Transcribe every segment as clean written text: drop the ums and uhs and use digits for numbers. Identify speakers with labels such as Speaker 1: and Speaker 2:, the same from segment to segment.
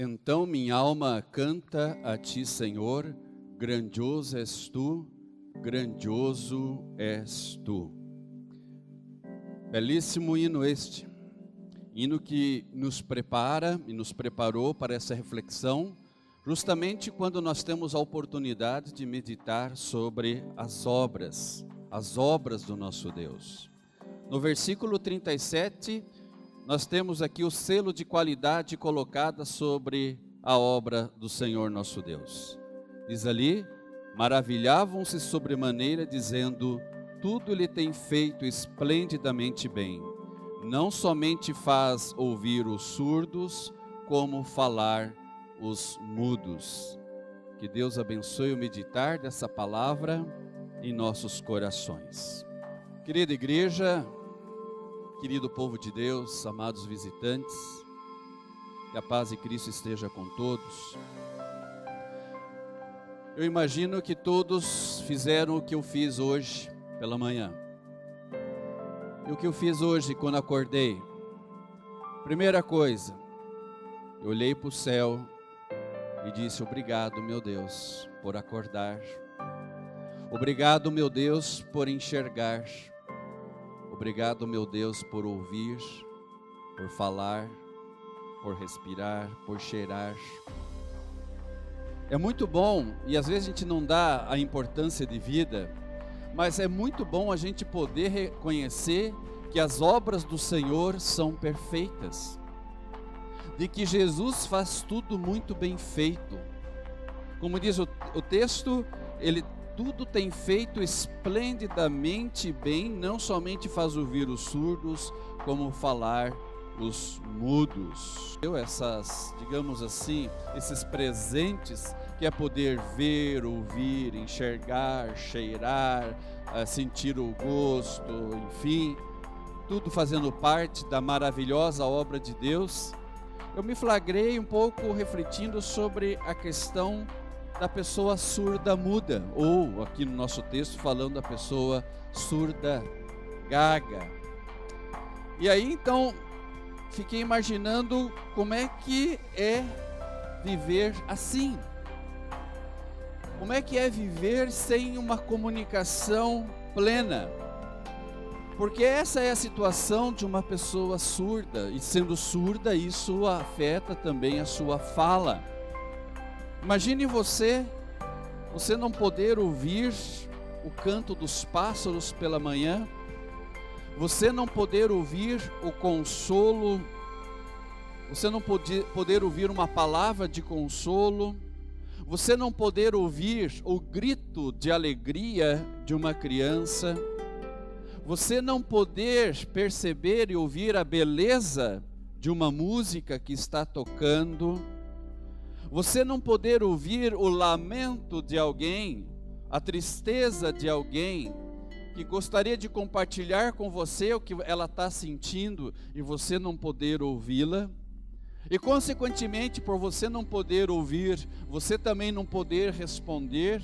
Speaker 1: Então minha alma canta a ti, Senhor, grandioso és tu, grandioso és tu. Belíssimo hino este, hino que nos prepara e nos preparou para essa reflexão, justamente quando nós temos a oportunidade de meditar sobre as obras do nosso Deus. No versículo 37, nós temos aqui o selo de qualidade colocada sobre a obra do Senhor nosso Deus. Diz ali, maravilhavam-se sobremaneira, dizendo, tudo lhe tem feito esplendidamente bem. Não somente faz ouvir os surdos, como falar os mudos. Que Deus abençoe o meditar dessa palavra em nossos corações. Querida igreja, querido povo de Deus, amados visitantes, que a paz de Cristo esteja com todos. Eu imagino que todos fizeram o que eu fiz hoje pela manhã. E o que eu fiz hoje quando acordei? Primeira coisa, eu olhei para o céu e disse, obrigado, meu Deus, por acordar. Obrigado, meu Deus, por enxergar. Obrigado, meu Deus, por ouvir, por falar, por respirar, por cheirar. É muito bom, e às vezes a gente não dá a importância de vida, mas é muito bom a gente poder reconhecer que as obras do Senhor são perfeitas, de que Jesus faz tudo muito bem feito. Como diz o texto, Ele tudo tem feito esplendidamente bem, não somente faz ouvir os surdos, como falar os mudos. Digamos assim, esses presentes que é poder ver, ouvir, enxergar, cheirar, sentir o gosto, enfim, tudo fazendo parte da maravilhosa obra de Deus. Eu me flagrei um pouco refletindo sobre a questão da pessoa surda muda, ou aqui no nosso texto falando da pessoa surda gaga. E aí então fiquei imaginando como é que é viver assim. Como é que é viver sem uma comunicação plena? Porque essa é a situação de uma pessoa surda, e sendo surda isso afeta também a sua fala. Imagine você não poder ouvir o canto dos pássaros pela manhã, você não poder ouvir o consolo, você não poder ouvir uma palavra de consolo, você não poder ouvir o grito de alegria de uma criança, você não poder perceber e ouvir a beleza de uma música que está tocando, você não poder ouvir o lamento de alguém, a tristeza de alguém, que gostaria de compartilhar com você o que ela está sentindo e você não poder ouvi-la, e consequentemente por você não poder ouvir, você também não poder responder,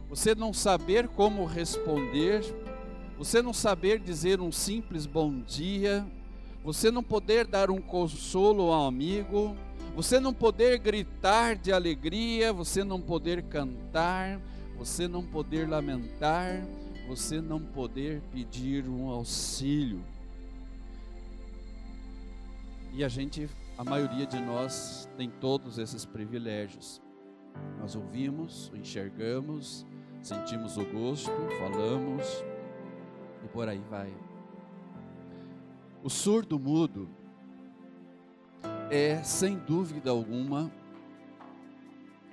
Speaker 1: você não saber como responder, você não saber dizer um simples bom dia, você não poder dar um consolo ao amigo, você não poder gritar de alegria, você não poder cantar, você não poder lamentar, você não poder pedir um auxílio. E a maioria de nós tem todos esses privilégios. Nós ouvimos, enxergamos, sentimos o gosto, falamos e por aí vai. O surdo mudo é, sem dúvida alguma,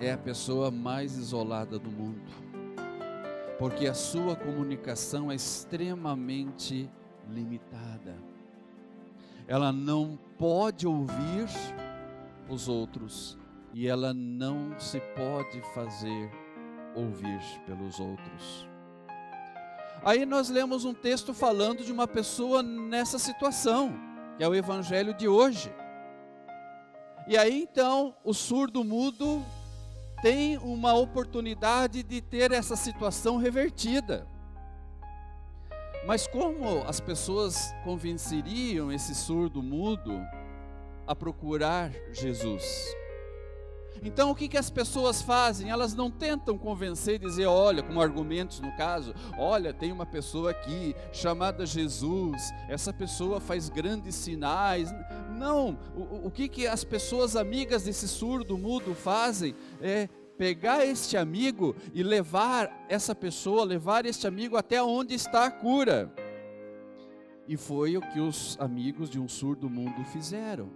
Speaker 1: é a pessoa mais isolada do mundo, porque a sua comunicação é extremamente limitada. Ela não pode ouvir os outros e ela não se pode fazer ouvir pelos outros. Aí nós lemos um texto falando de uma pessoa nessa situação, que é o evangelho de hoje. E aí então o surdo mudo tem uma oportunidade de ter essa situação revertida. Mas como as pessoas convenceriam esse surdo mudo a procurar Jesus? Então o que as pessoas fazem? Elas não tentam convencer e dizer, olha, com argumentos no caso, olha, tem uma pessoa aqui chamada Jesus, essa pessoa faz grandes sinais. Não, o que as pessoas amigas desse surdo mudo fazem é pegar este amigo e levar essa pessoa, levar este amigo até onde está a cura. E foi o que os amigos de um surdo mudo fizeram.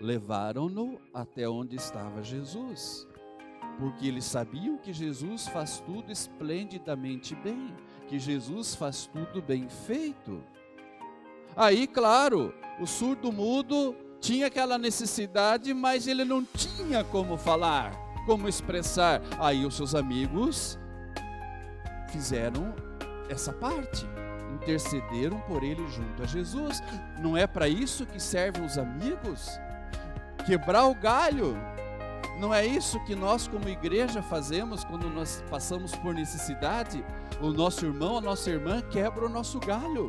Speaker 1: Levaram-no até onde estava Jesus, porque eles sabiam que Jesus faz tudo esplendidamente bem, que Jesus faz tudo bem feito. Aí, claro, o surdo mudo tinha aquela necessidade, mas ele não tinha como falar, como expressar. Aí os seus amigos fizeram essa parte, intercederam por ele junto a Jesus. Não é para isso que servem os amigos? Quebrar o galho. Não é isso que nós como igreja fazemos quando nós passamos por necessidade? O nosso irmão, a nossa irmã quebra o nosso galho.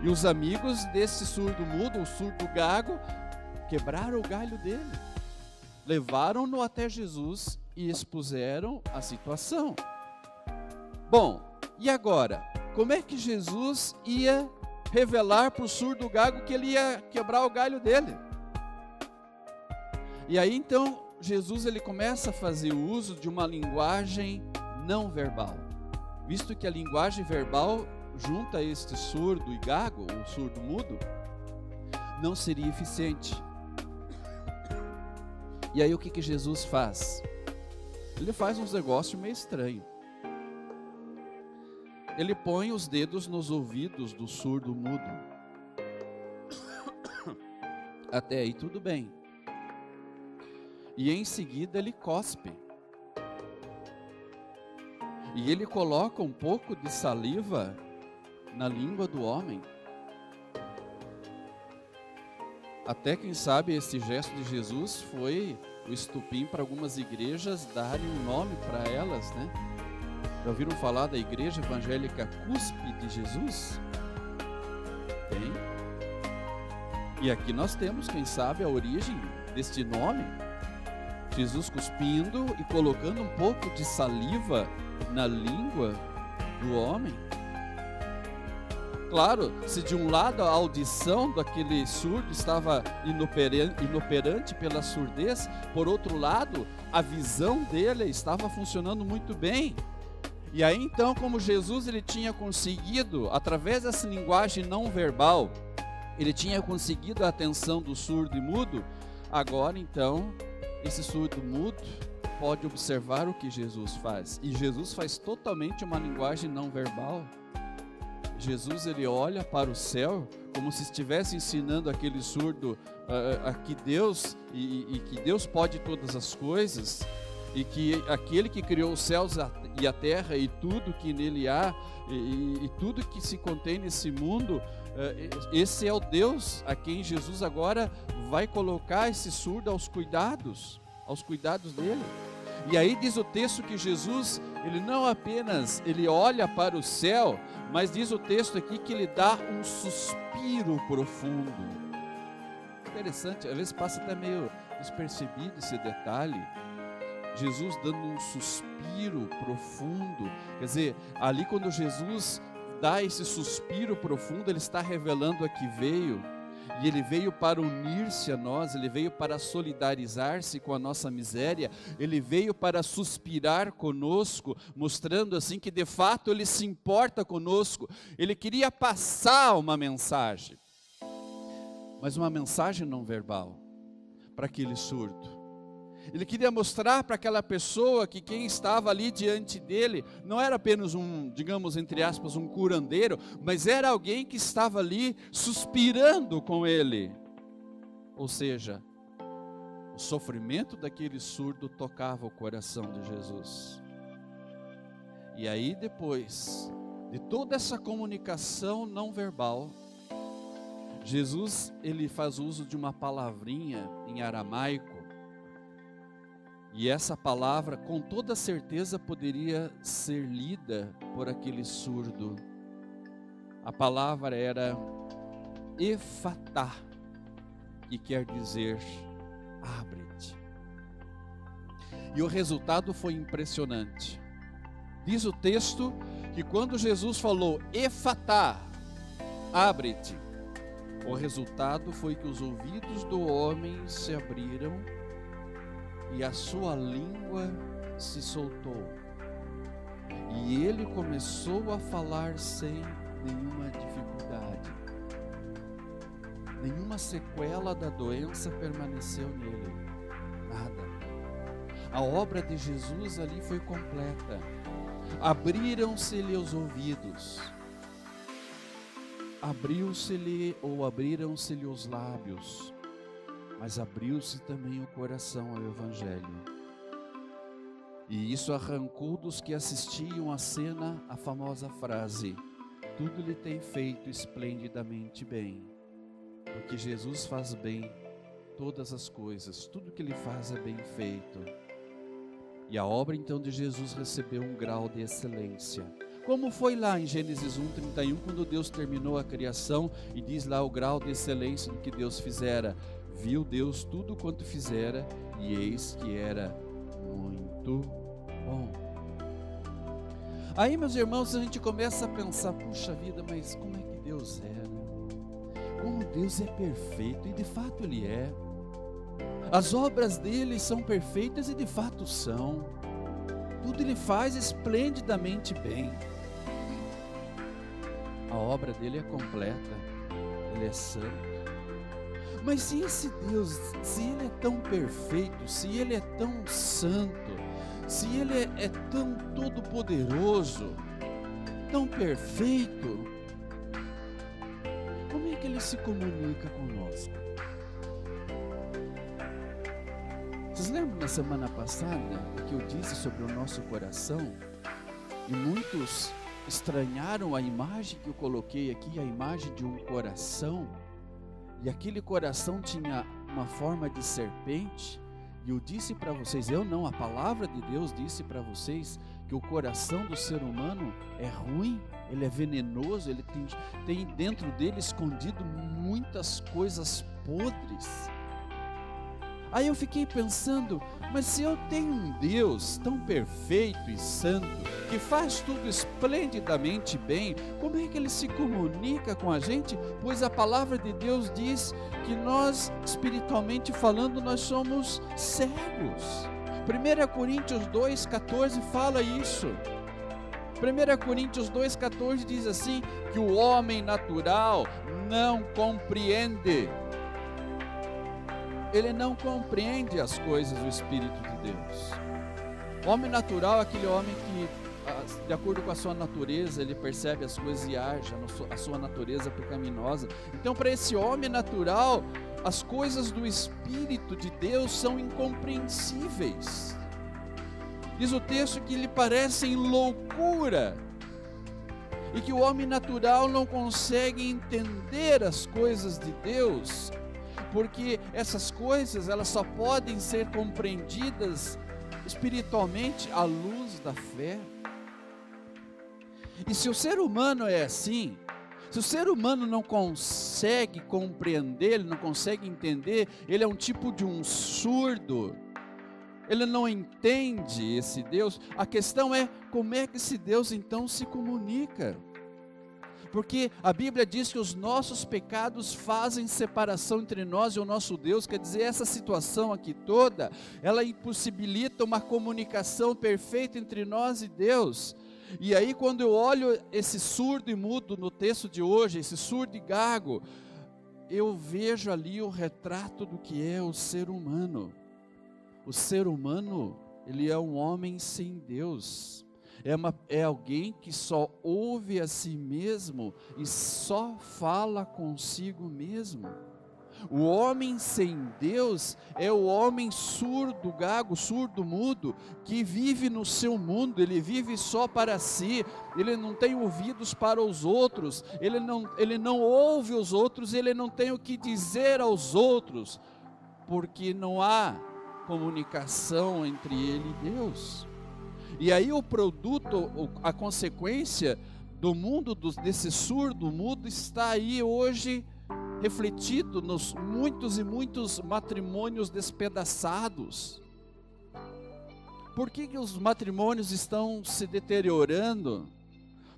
Speaker 1: E os amigos desse surdo mudo, o surdo gago, quebraram o galho dele. Levaram-no até Jesus e expuseram a situação. Bom, e agora? Como é que Jesus ia revelar para o surdo gago que ele ia quebrar o galho dele? E aí então Jesus ele começa a fazer uso de uma linguagem não verbal, visto que a linguagem verbal junto a este surdo e gago, o surdo mudo, não seria eficiente. E aí o que Jesus faz? Ele faz uns negócios meio estranhos. Ele põe os dedos nos ouvidos do surdo mudo. Até aí tudo bem. E em seguida ele cospe. E ele coloca um pouco de saliva na língua do homem. Até quem sabe esse gesto de Jesus foi o estupim para algumas igrejas darem um nome para elas, né? Já ouviram falar da igreja evangélica Cuspe de Jesus? Tem. E aqui nós temos, quem sabe, a origem deste nome. Jesus cuspindo e colocando um pouco de saliva na língua do homem. Claro, se de um lado a audição daquele surdo estava inoperante pela surdez, por outro lado, a visão dele estava funcionando muito bem. E aí então, como Jesus ele tinha conseguido, através dessa linguagem não verbal, ele tinha conseguido a atenção do surdo e mudo, agora então, esse surdo mudo pode observar o que Jesus faz. E Jesus faz totalmente uma linguagem não verbal. Jesus ele olha para o céu como se estivesse ensinando aquele surdo a que Deus e que Deus pode todas as coisas, e que aquele que criou os céus e a terra e tudo que nele há e tudo que se contém nesse mundo, esse é o Deus a quem Jesus agora vai colocar esse surdo aos cuidados dele. E aí diz o texto que Jesus, ele não apenas, ele olha para o céu, mas diz o texto aqui que ele dá um suspiro profundo. Interessante, às vezes passa até meio despercebido esse detalhe. Jesus dando um suspiro profundo, quer dizer, ali quando Jesus dá esse suspiro profundo, ele está revelando a que veio. E ele veio para unir-se a nós, ele veio para solidarizar-se com a nossa miséria, ele veio para suspirar conosco, mostrando assim que de fato ele se importa conosco. Ele queria passar uma mensagem, mas uma mensagem não verbal, para aquele surdo. Ele queria mostrar para aquela pessoa que quem estava ali diante dele não era apenas um, digamos, entre aspas, um curandeiro, mas era alguém que estava ali suspirando com ele. Ou seja, o sofrimento daquele surdo tocava o coração de Jesus. E aí depois de toda essa comunicação não verbal, Jesus ele faz uso de uma palavrinha em aramaico. E essa palavra, com toda certeza, poderia ser lida por aquele surdo. A palavra era Efatá, que quer dizer abre-te. E o resultado foi impressionante. Diz o texto que quando Jesus falou, Efatá, abre-te, o resultado foi que os ouvidos do homem se abriram e a sua língua se soltou. E ele começou a falar sem nenhuma dificuldade. Nenhuma sequela da doença permaneceu nele. Nada. A obra de Jesus ali foi completa. Abriram-se-lhe os ouvidos. Abriram-se-lhe os lábios. Mas abriu-se também o coração ao Evangelho. E isso arrancou dos que assistiam à cena a famosa frase: tudo lhe tem feito esplendidamente bem. Porque Jesus faz bem todas as coisas, tudo que ele faz é bem feito. E a obra então de Jesus recebeu um grau de excelência. Como foi lá em Gênesis 1:31, quando Deus terminou a criação e diz lá o grau de excelência do que Deus fizera. Viu Deus tudo quanto fizera e eis que era muito bom. Aí, meus irmãos, a gente começa a pensar, puxa vida, mas como é que Deus é, né? Como Deus é perfeito, e de fato Ele é. As obras dele são perfeitas e de fato são. Tudo Ele faz esplendidamente bem. A obra dele é completa, Ele é santo. Mas se esse Deus, se Ele é tão perfeito, se Ele é tão santo, se Ele é tão todo-poderoso, tão perfeito, como é que Ele se comunica conosco? Vocês lembram na semana passada que eu disse sobre o nosso coração? E muitos estranharam a imagem que eu coloquei aqui, a imagem de um coração. E aquele coração tinha uma forma de serpente. E eu disse para vocês, a palavra de Deus disse para vocês que o coração do ser humano é ruim, ele é venenoso, ele tem dentro dele escondido muitas coisas podres. Aí eu fiquei pensando, mas se eu tenho um Deus tão perfeito e santo, que faz tudo esplendidamente bem, como é que Ele se comunica com a gente? Pois a palavra de Deus diz que nós, espiritualmente falando, nós somos cegos. 1 Coríntios 2,14 fala isso. 1 Coríntios 2,14 diz assim, que o homem natural não compreende. Ele não compreende as coisas do Espírito de Deus. O homem natural é aquele homem que, de acordo com a sua natureza, ele percebe as coisas e age a sua natureza pecaminosa. Então, para esse homem natural, as coisas do Espírito de Deus são incompreensíveis. Diz o texto que lhe parecem loucura, e que o homem natural não consegue entender as coisas de Deus, porque essas coisas elas só podem ser compreendidas espiritualmente à luz da fé. E se o ser humano é assim, se o ser humano não consegue compreender, ele não consegue entender, ele é um tipo de um surdo, ele não entende esse Deus. A questão é, como é que esse Deus então se comunica? Porque a Bíblia diz que os nossos pecados fazem separação entre nós e o nosso Deus. Quer dizer, essa situação aqui toda, ela impossibilita uma comunicação perfeita entre nós e Deus. E aí quando eu olho esse surdo e mudo no texto de hoje, esse surdo e gago, eu vejo ali o retrato do que é o ser humano. O ser humano, ele é um homem sem Deus. É alguém que só ouve a si mesmo e só fala consigo mesmo. O homem sem Deus é o homem surdo, gago, surdo, mudo, que vive no seu mundo, ele vive só para si, ele não tem ouvidos para os outros, ele não ouve os outros, ele não tem o que dizer aos outros, porque não há comunicação entre ele e Deus. E aí o produto, a consequência do mundo desse surdo mudo está aí hoje refletido nos muitos e muitos matrimônios despedaçados. Por que os matrimônios estão se deteriorando?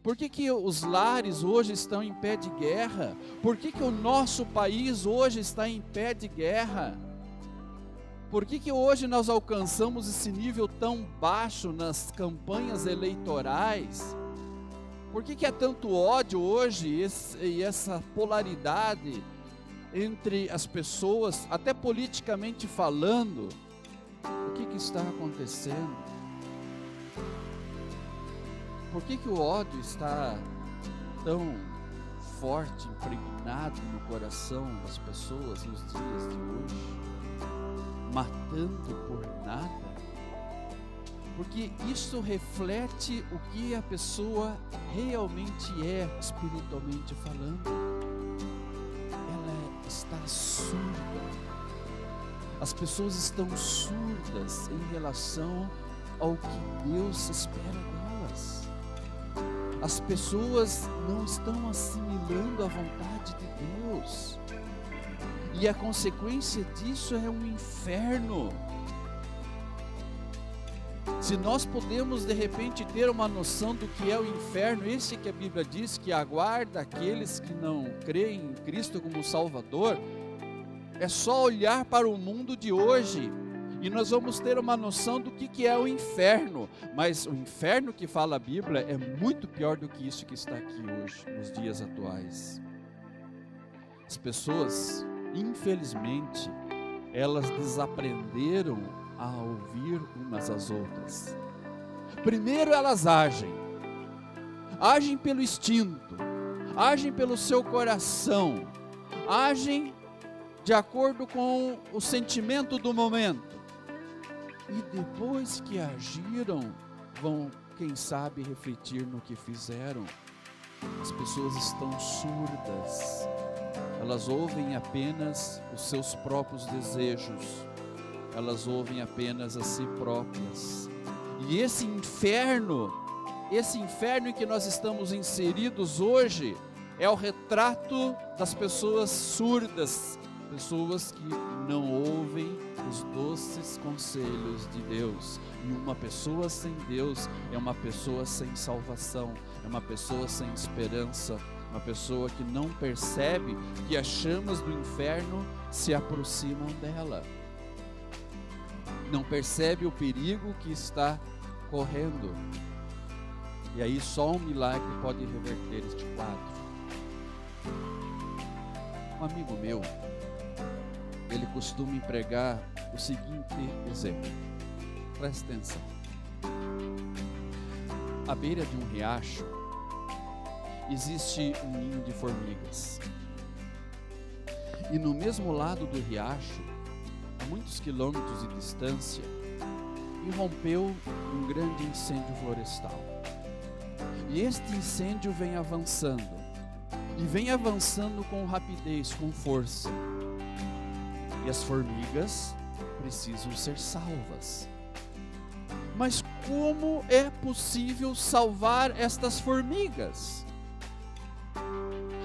Speaker 1: Por que os lares hoje estão em pé de guerra? Por que o nosso país hoje está em pé de guerra? Por que hoje nós alcançamos esse nível tão baixo nas campanhas eleitorais? Por que há tanto ódio hoje e essa polaridade entre as pessoas, até politicamente falando? O que está acontecendo? Por que o ódio está tão forte, impregnado no coração das pessoas nos dias de hoje? Matando por nada? Porque isso reflete o que a pessoa realmente é, espiritualmente falando. Ela está surda. As pessoas estão surdas em relação ao que Deus espera delas. As pessoas não estão assimilando a vontade de Deus. E a consequência disso é um inferno. Se nós podemos de repente ter uma noção do que é o inferno, esse que a Bíblia diz que aguarda aqueles que não creem em Cristo como Salvador, é só olhar para o mundo de hoje e nós vamos ter uma noção do que é o inferno. Mas o inferno que fala a Bíblia é muito pior do que isso que está aqui hoje, nos dias atuais. As pessoas, infelizmente, elas desaprenderam a ouvir umas às outras. Primeiro elas agem pelo instinto, agem pelo seu coração, agem de acordo com o sentimento do momento. E depois que agiram, vão, quem sabe, refletir no que fizeram. As pessoas estão surdas. Elas ouvem apenas os seus próprios desejos. Elas ouvem apenas a si próprias. E esse inferno em que nós estamos inseridos hoje, é o retrato das pessoas surdas, pessoas que não ouvem os doces conselhos de Deus. E uma pessoa sem Deus é uma pessoa sem salvação, é uma pessoa sem esperança, uma pessoa que não percebe que as chamas do inferno se aproximam dela. Não percebe o perigo que está correndo. E aí só um milagre pode reverter este quadro. Um amigo meu, ele costuma empregar o seguinte exemplo. Presta atenção. À beira de um riacho, existe um ninho de formigas. E no mesmo lado do riacho, a muitos quilômetros de distância, irrompeu um grande incêndio florestal. E este incêndio vem avançando. E vem avançando com rapidez, com força. E as formigas precisam ser salvas. Mas como é possível salvar estas formigas?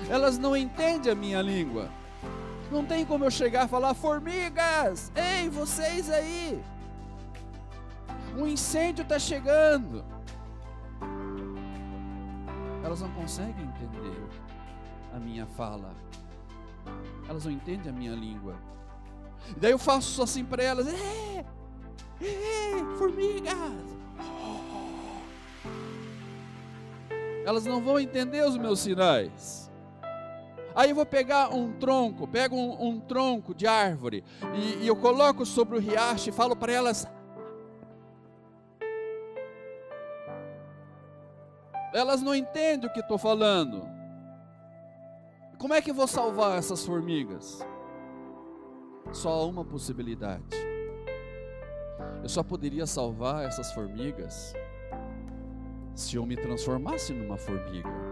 Speaker 1: Elas não entendem a minha língua. Não tem como eu chegar e falar: formigas, ei, vocês aí, um incêndio está chegando. Elas não conseguem entender a minha fala. Elas não entendem a minha língua. E daí eu faço assim para elas: formigas. Elas não vão entender os meus sinais. Aí eu vou pegar um tronco, pego um tronco de árvore e eu coloco sobre o riacho e falo para elas. Elas não entendem o que estou falando. Como é que eu vou salvar essas formigas? Só há uma possibilidade. Eu só poderia salvar essas formigas se eu me transformasse numa formiga.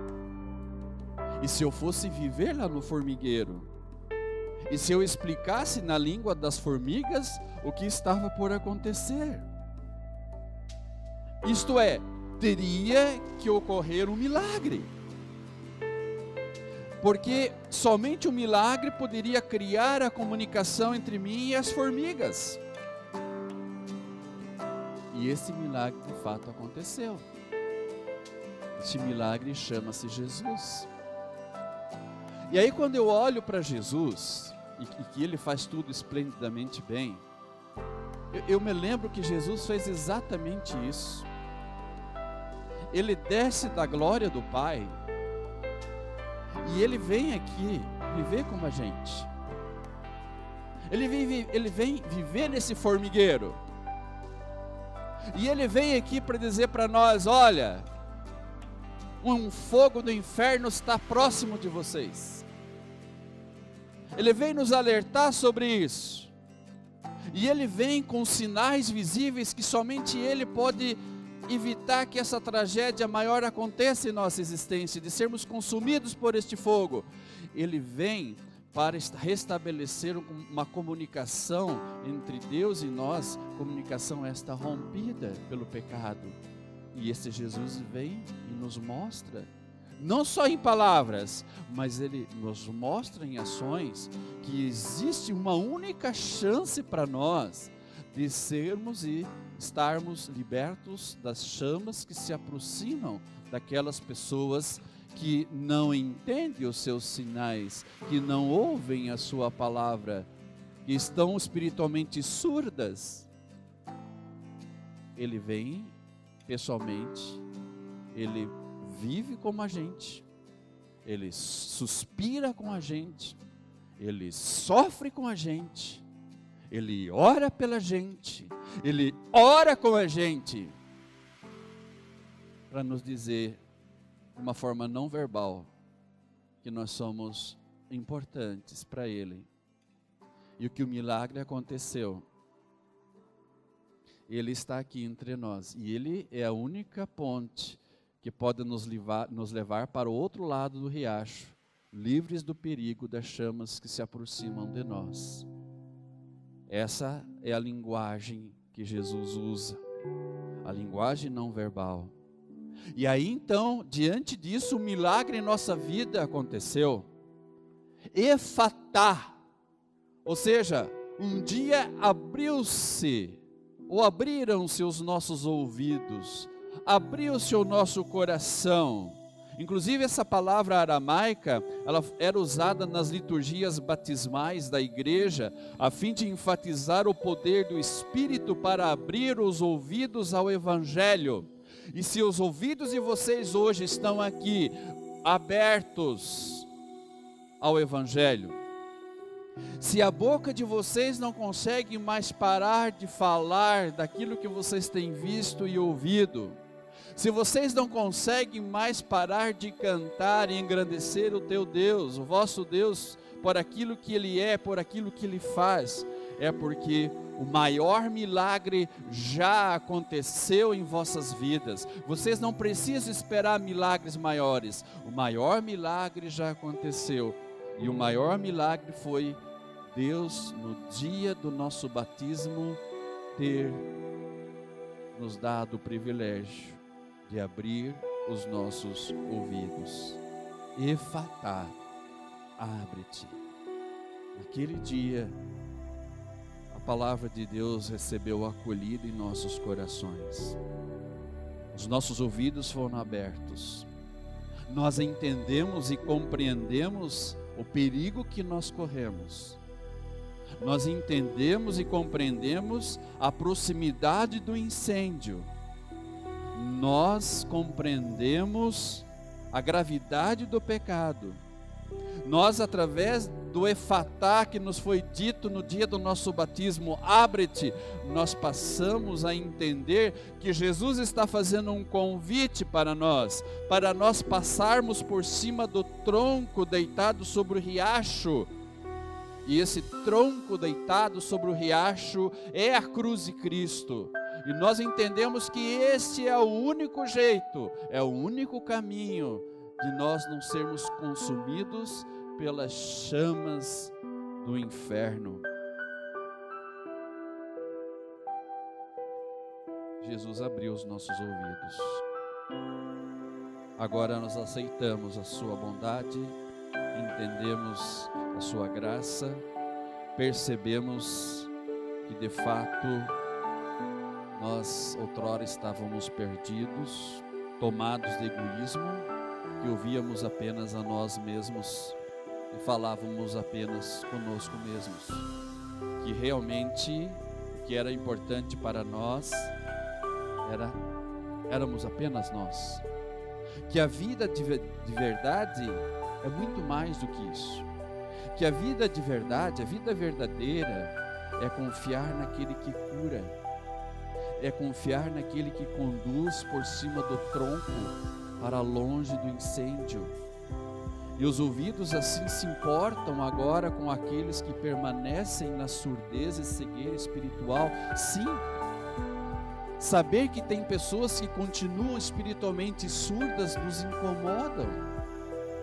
Speaker 1: E se eu fosse viver lá no formigueiro, e se eu explicasse na língua das formigas o que estava por acontecer. Isto é, teria que ocorrer um milagre. Porque somente um milagre poderia criar a comunicação entre mim e as formigas. E esse milagre de fato aconteceu. Este milagre chama-se Jesus. E aí quando eu olho para Jesus, e que Ele faz tudo esplendidamente bem, eu me lembro que Jesus fez exatamente isso. Ele desce da glória do Pai, e Ele vem aqui viver como a gente. Ele vem viver nesse formigueiro. E Ele vem aqui para dizer para nós, olha, um fogo do inferno está próximo de vocês. Ele vem nos alertar sobre isso. E Ele vem com sinais visíveis que somente Ele pode evitar que essa tragédia maior aconteça em nossa existência, de sermos consumidos por este fogo. Ele vem para restabelecer uma comunicação entre Deus e nós, comunicação esta rompida pelo pecado. E esse Jesus vem e nos mostra, não só em palavras, mas Ele nos mostra em ações, que existe uma única chance para nós de sermos e estarmos libertos das chamas que se aproximam daquelas pessoas que não entendem os seus sinais, que não ouvem a sua palavra, que estão espiritualmente surdas. Ele vem pessoalmente, Ele vive como a gente, Ele suspira com a gente, Ele sofre com a gente, Ele ora pela gente, Ele ora com a gente, para nos dizer, de uma forma não verbal, que nós somos importantes para Ele, e que o milagre aconteceu. Ele está aqui entre nós, e Ele é a única ponte que pode nos levar para o outro lado do riacho, livres do perigo das chamas que se aproximam de nós. Essa é a linguagem que Jesus usa, a linguagem não verbal. E aí então, diante disso, um milagre em nossa vida aconteceu. Efatá, ou seja, um dia abriram-se os nossos ouvidos, abriu-se o nosso coração. Inclusive essa palavra aramaica, ela era usada nas liturgias batismais da igreja, a fim de enfatizar o poder do Espírito para abrir os ouvidos ao Evangelho. E se os ouvidos de vocês hoje estão aqui, abertos ao Evangelho, se a boca de vocês não consegue mais parar de falar daquilo que vocês têm visto e ouvido, se vocês não conseguem mais parar de cantar e engrandecer o teu Deus, o vosso Deus, por aquilo que Ele é, por aquilo que Ele faz, é porque o maior milagre já aconteceu em vossas vidas. Vocês não precisam esperar milagres maiores. O maior milagre já aconteceu. E o maior milagre foi Deus, no dia do nosso batismo, ter nos dado o privilégio de abrir os nossos ouvidos. Efatá, abre-te. Naquele dia, a palavra de Deus recebeu acolhida em nossos corações. Os nossos ouvidos foram abertos. Nós entendemos e compreendemos o perigo que nós corremos. Nós entendemos e compreendemos a proximidade do incêndio. Nós compreendemos a gravidade do pecado. Nós, através do efatá que nos foi dito no dia do nosso batismo, abre-te, nós passamos a entender que Jesus está fazendo um convite para nós passarmos por cima do tronco deitado sobre o riacho. E esse tronco deitado sobre o riacho é a cruz de Cristo. E nós entendemos que esse é o único jeito, é o único caminho de nós não sermos consumidos pelas chamas do inferno. Jesus abriu os nossos ouvidos. Agora nós aceitamos a sua bondade, entendemos a sua graça, percebemos que de fato Nós outrora estávamos perdidos, tomados de egoísmo, que ouvíamos apenas a nós mesmos e falávamos apenas conosco mesmos, que realmente o que era importante para nós éramos apenas nós, que a vida de verdade é muito mais do que isso, que a vida de verdade, a vida verdadeira é confiar naquele que cura, é confiar naquele que conduz por cima do tronco para longe do incêndio. E os ouvidos assim se importam agora com aqueles que permanecem na surdez e cegueira espiritual. Sim, saber que tem pessoas que continuam espiritualmente surdas nos incomodam,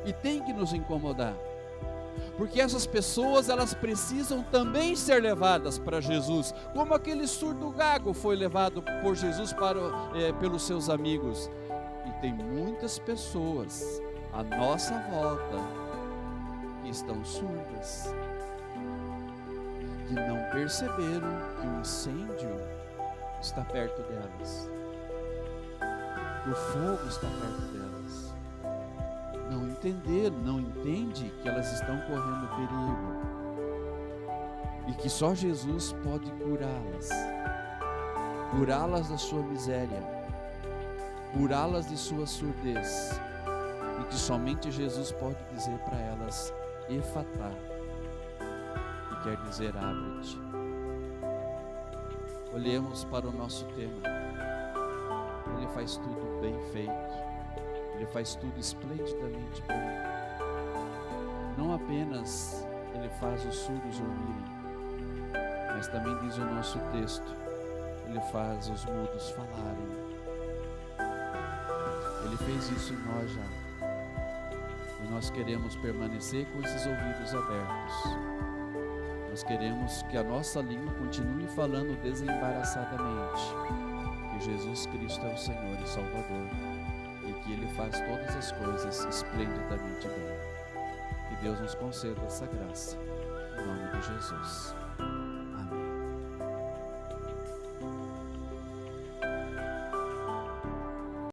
Speaker 1: e tem que nos incomodar, porque essas pessoas, elas precisam também ser levadas para Jesus, como aquele surdo gago foi levado por Jesus pelos seus amigos. E tem muitas pessoas à nossa volta que estão surdas, que não perceberam que o incêndio está perto delas, que o fogo está perto delas. Não entende que elas estão correndo perigo e que só Jesus pode curá-las da sua miséria, curá-las de sua surdez, e que somente Jesus pode dizer para elas: Efatá, que quer dizer abre-te. Olhemos para o nosso tema. Ele faz tudo bem feito, Ele faz tudo esplendidamente bem. Não apenas Ele faz os surdos ouvirem, mas também diz o nosso texto, Ele faz os mudos falarem. Ele fez isso em nós já, e nós queremos permanecer com esses ouvidos abertos. Nós queremos que a nossa língua continue falando desembaraçadamente que Jesus Cristo é o Senhor e Salvador, e que Ele faz todas as coisas esplendidamente bem. Que Deus nos conceda essa graça, em nome de Jesus.